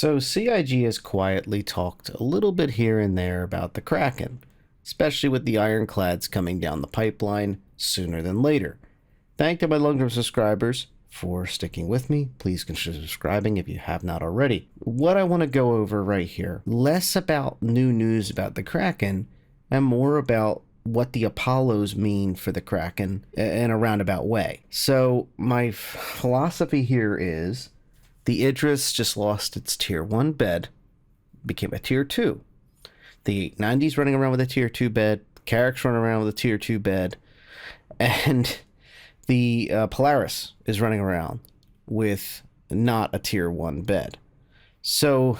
So CIG has quietly talked a little bit here and there about the Kraken, especially with the ironclads coming down the pipeline sooner than later. Thank to my long-term subscribers for sticking with me. Please consider subscribing if you have not already. What I want to go over right here, less about new news about the Kraken and more about what the Apollos mean for the Kraken in a roundabout way. So my philosophy here is the Idris just lost its tier 1 bed, became a tier 2. The 90's running around with a tier 2 bed, Carrick's running around with a tier 2 bed, and the Polaris is running around with not a tier 1 bed. So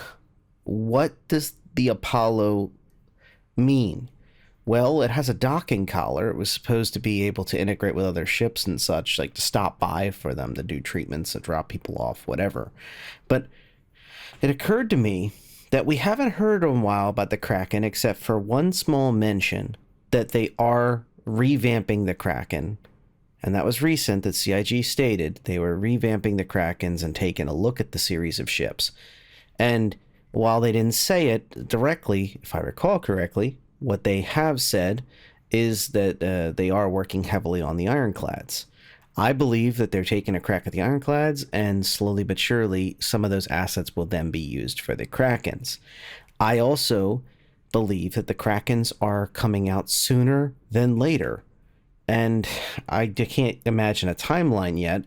what does the Apollo mean? Well, it has a docking collar. It was supposed to be able to integrate with other ships and such, like to stop by for them to do treatments and drop people off, whatever. But it occurred to me that we haven't heard in a while about the Kraken except for one small mention that they are revamping the Kraken. And that was recent that CIG stated they were revamping the Krakens and taking a look at the series of ships. And while they didn't say it directly, if I recall correctly, what they have said is that they are working heavily on the ironclads. I believe that they're taking a crack at the ironclads, and slowly but surely, some of those assets will then be used for the Krakens. I also believe that the Krakens are coming out sooner than later, and I can't imagine a timeline yet.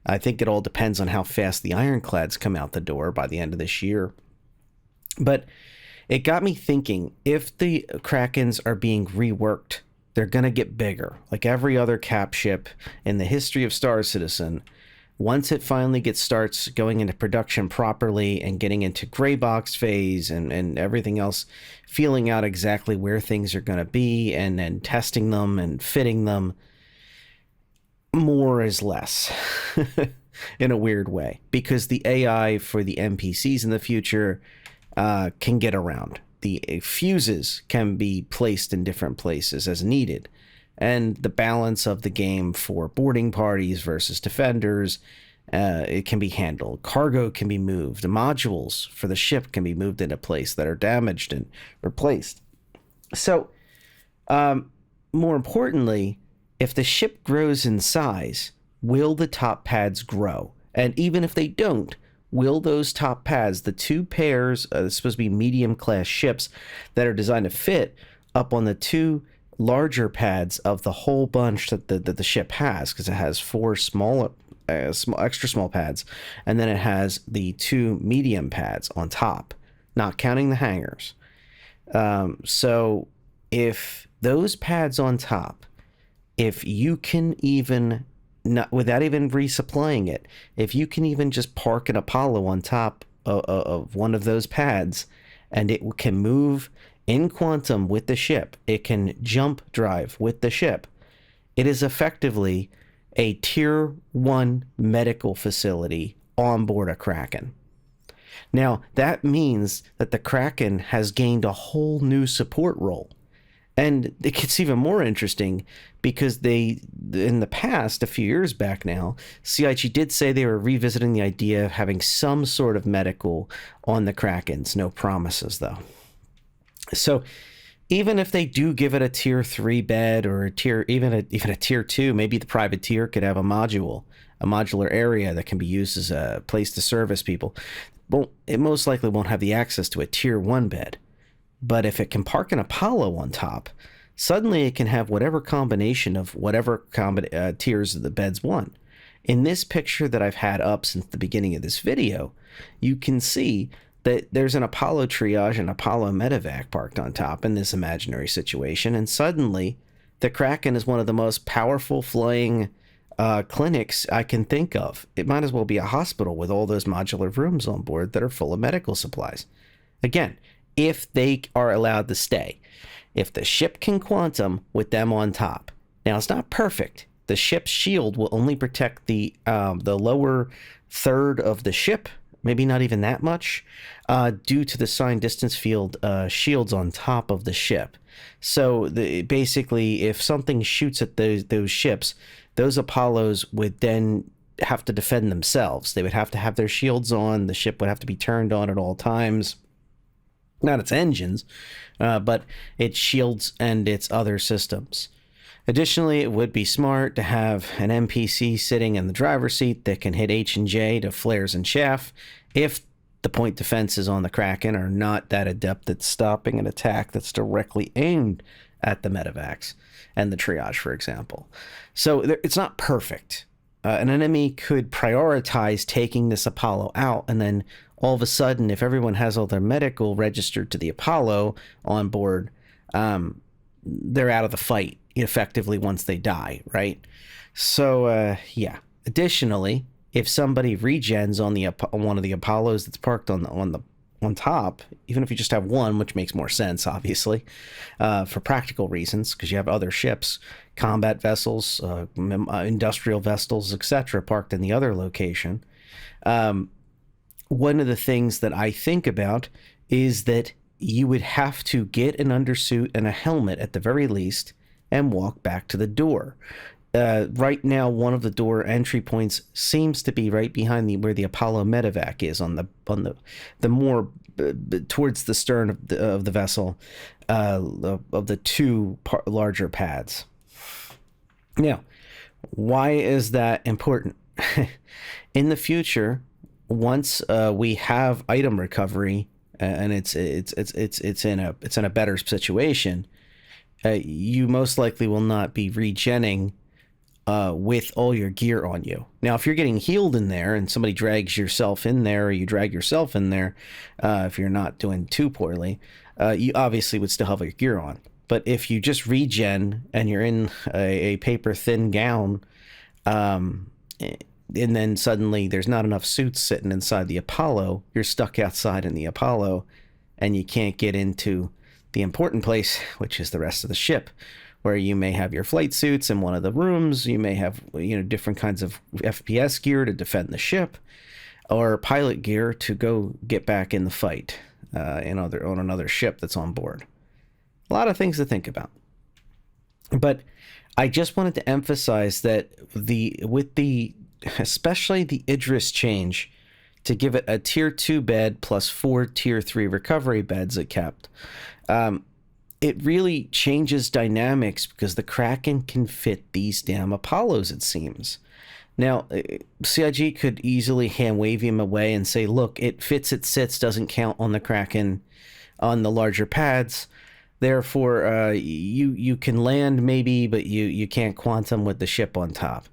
I think it all depends on how fast the ironclads come out the door by the end of this year. But it got me thinking, if the Krakens are being reworked, they're going to get bigger. Like every other cap ship in the history of Star Citizen, once it finally starts going into production properly and getting into gray box phase and everything else, feeling out exactly where things are going to be and then testing them and fitting them, more is less in a weird way. Because the AI for the NPCs in the future can get around. The fuses can be placed in different places as needed. And the balance of the game for boarding parties versus defenders, it can be handled. Cargo can be moved. The modules for the ship can be moved into place that are damaged and replaced. So, more importantly, if the ship grows in size, will the top pads grow? And even if they don't, will those top pads, the two pairs, supposed to be medium class ships that are designed to fit up on the two larger pads of the whole bunch that the ship has, because it has four extra small pads, and then it has the two medium pads on top, not counting the hangars. So if those pads on top, if you can even, not without even resupplying it, if you can even just park an Apollo on top of one of those pads and it can move in quantum with the ship, it can jump drive with the ship, it is effectively a tier 1 medical facility on board a Kraken. Now, that means that the Kraken has gained a whole new support role. And it gets even more interesting because in the past, a few years back now, CIG did say they were revisiting the idea of having some sort of medical on the Krakens. No promises, though. So even if they do give it a tier 3 bed or even a tier 2, maybe the privateer could have a modular area that can be used as a place to service people. Well, it most likely won't have the access to a tier 1 bed. But if it can park an Apollo on top, suddenly it can have whatever combination of whatever tiers of the beds want. In this picture that I've had up since the beginning of this video, you can see that there's an Apollo triage and Apollo medevac parked on top in this imaginary situation, and suddenly the Kraken is one of the most powerful flying clinics I can think of. It might as well be a hospital with all those modular rooms on board that are full of medical supplies. Again, if they are allowed to stay. If the ship can quantum with them on top. Now, it's not perfect. The ship's shield will only protect the lower third of the ship, maybe not even that much, due to the signed distance field shields on top of the ship. So basically, if something shoots at those ships, those Apollos would then have to defend themselves. They would have to have their shields on. The ship would have to be turned on at all times. Not its engines, but its shields and its other systems. Additionally, it would be smart to have an NPC sitting in the driver's seat that can hit H and J to flares and chaff if the point defenses on the Kraken are not that adept at stopping an attack that's directly aimed at the medevacs and the triage, for example. So it's not perfect. An enemy could prioritize taking this Apollo out, and then all of a sudden, if everyone has all their medical registered to the Apollo on board, they're out of the fight effectively once they die, right? So, yeah. Additionally, if somebody regens on one of the Apollos that's parked on top, even if you just have one, which makes more sense, obviously, for practical reasons, because you have other ships, combat vessels, industrial vessels, etc., parked in the other location. One of the things that I think about is that you would have to get an undersuit and a helmet at the very least and walk back to the door. Right now, one of the door entry points seems to be right behind where the Apollo medevac is on the more towards the stern of the vessel of the two larger pads. Now, why is that important? In the future, once we have item recovery and it's in a better situation, you most likely will not be regenning with all your gear on you. Now, if you're getting healed in there and somebody drags yourself in there, or you drag yourself in there, if you're not doing too poorly, you obviously would still have your gear on. But if you just regen and you're in a paper thin gown, and then suddenly there's not enough suits sitting inside the Apollo, you're stuck outside in the Apollo, and you can't get into the important place, which is the rest of the ship, where you may have your flight suits in one of the rooms, you may have different kinds of FPS gear to defend the ship, or pilot gear to go get back in the fight on another ship that's on board. A lot of things to think about. But I just wanted to emphasize that especially the Idris change to give it a tier 2 bed plus 4 tier 3 recovery beds it kept, it really changes dynamics because the Kraken can fit these damn Apollos, it seems. Now, CIG could easily hand wave him away and say, look, it fits, it sits, doesn't count on the Kraken on the larger pads. Therefore, you can land maybe, but you can't quantum with the ship on top.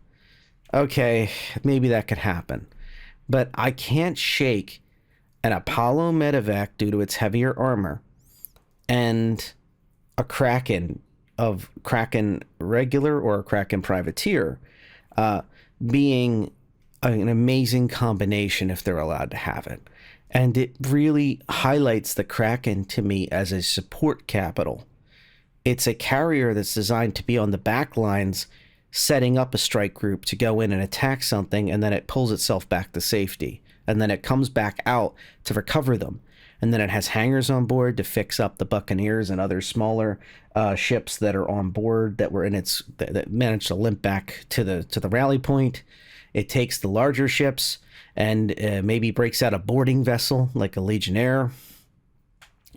Okay, maybe that could happen. But I can't shake an Apollo medevac due to its heavier armor and a Kraken of Kraken regular or a Kraken privateer being an amazing combination if they're allowed to have it. And it really highlights the Kraken to me as a support capital. It's a carrier that's designed to be on the back lines, setting up a strike group to go in and attack something, and then it pulls itself back to safety. And then it comes back out to recover them. And then it has hangars on board to fix up the Buccaneers and other smaller ships that are on board that were that managed to limp back to the rally point. It takes the larger ships and maybe breaks out a boarding vessel like a Legionnaire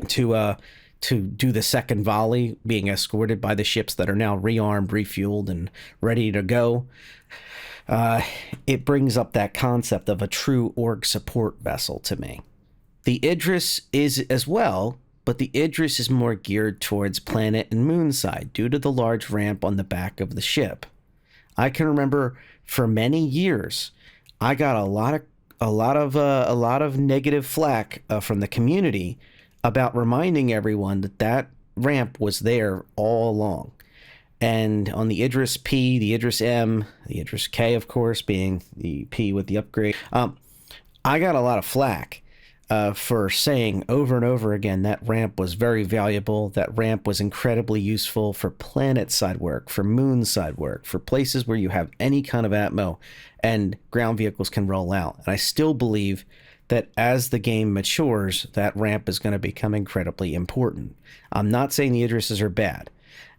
to do the second volley, being escorted by the ships that are now rearmed, refueled, and ready to go. It brings up that concept of a true org support vessel to me. The Idris is as well, but the Idris is more geared towards planet and moon side due to the large ramp on the back of the ship. I can remember for many years, I got a lot of negative flack from the community about reminding everyone that ramp was there all along. And on the Idris P, the Idris M, the Idris K, of course, being the P with the upgrade, I got a lot of flack for saying over and over again that ramp was very valuable. That ramp was incredibly useful for planet side work, for moon side work, for places where you have any kind of atmo and ground vehicles can roll out. And I still believe that as the game matures, that ramp is going to become incredibly important. I'm not saying the Idrises are bad,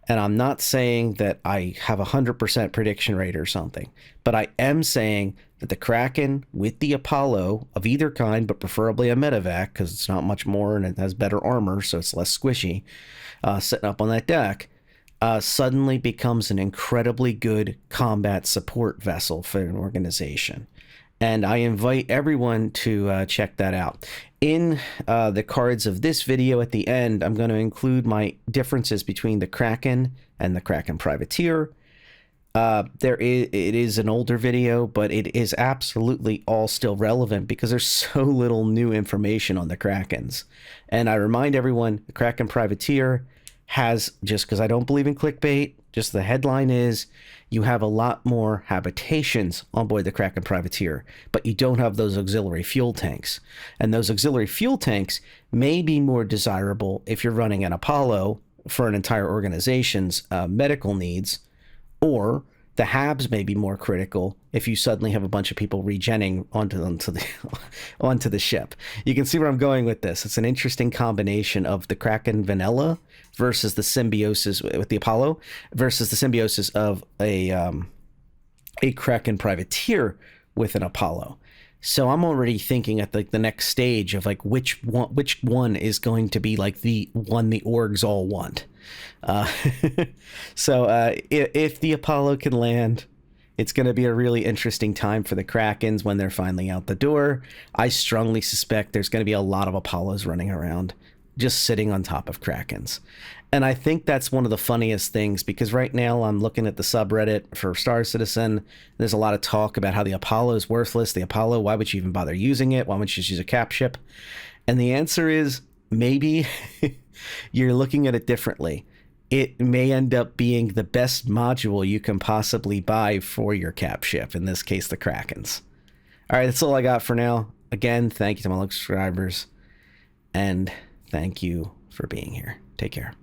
and I'm not saying that I have 100% prediction rate or something, but I am saying that the Kraken with the Apollo of either kind, but preferably a medevac because it's not much more and it has better armor, so it's less squishy, sitting up on that deck, suddenly becomes an incredibly good combat support vessel for an organization. And I invite everyone to check that out. In the cards of this video at the end, I'm going to include my differences between the Kraken and the Kraken Privateer. It is an older video, but it is absolutely all still relevant because there's so little new information on the Krakens. And I remind everyone, the Kraken Privateer has, just because I don't believe in clickbait, just the headline is, you have a lot more habitations on board the Kraken Privateer, but you don't have those auxiliary fuel tanks. And those auxiliary fuel tanks may be more desirable if you're running an Apollo for an entire organization's medical needs, or the habs may be more critical if you suddenly have a bunch of people regenning onto the ship. You can see where I'm going with this. It's an interesting combination of the Kraken vanilla versus the symbiosis with the Apollo versus the symbiosis of a Kraken Privateer with an Apollo. So I'm already thinking at the next stage of like which one is going to be like the one the orgs all want. If the Apollo can land, it's going to be a really interesting time for the Krakens when they're finally out the door. I strongly suspect there's going to be a lot of Apollos running around just sitting on top of Krakens. And I think that's one of the funniest things, because right now I'm looking at the subreddit for Star Citizen. There's a lot of talk about how the Apollo is worthless. The Apollo, why would you even bother using it? Why wouldn't you just use a cap ship? And the answer is maybe you're looking at it differently. It may end up being the best module you can possibly buy for your cap ship, in this case, the Krakens. All right, that's all I got for now. Again, thank you to my subscribers, and thank you for being here. Take care.